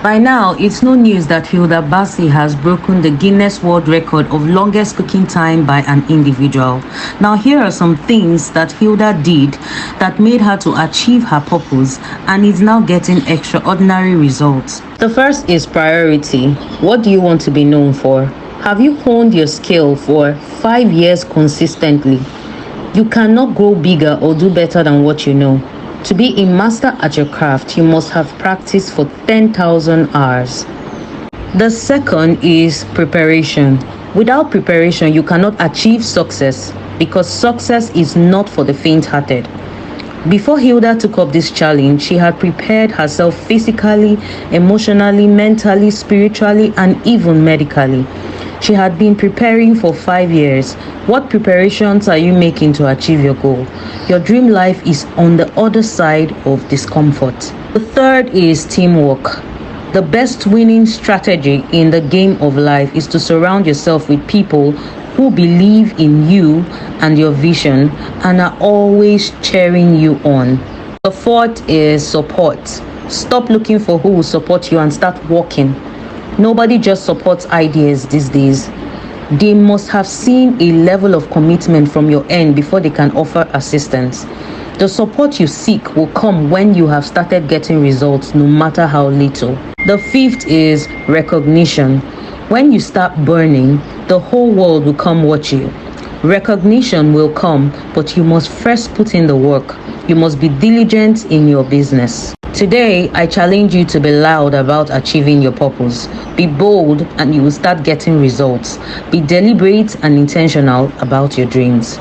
By now, it's no news that Hilda Baci has broken the Guinness World Record of longest cooking time by an individual. Now, here are some things that Hilda did that made her to achieve her purpose and is now getting extraordinary results. The first is priority. What do you want to be known for? Have you honed your skill for 5 years consistently? You cannot grow bigger or do better than what you know. To be a master at your craft, you must have practiced for 10,000 hours. The second is preparation. Without preparation, you cannot achieve success because success is not for the faint-hearted. Before Hilda took up this challenge, she had prepared herself physically, emotionally, mentally, spiritually, and even medically. She had been preparing for 5 years. What preparations are you making to achieve your goal? Your dream life is on the other side of discomfort. The third is teamwork. The best winning strategy in the game of life is to surround yourself with people who believe in you and your vision and are always cheering you on. The fourth is support. Stop looking for who will support you and start working. Nobody just supports ideas these days. They must have seen a level of commitment from your end before they can offer assistance. The support you seek will come when you have started getting results, no matter how little. The fifth is recognition. When you start burning, the whole world will come watch you. Recognition will come, but you must first put in the work. You must be diligent in your business. Today, I challenge you to be loud about achieving your purpose. Be bold and you will start getting results. Be deliberate and intentional about your dreams.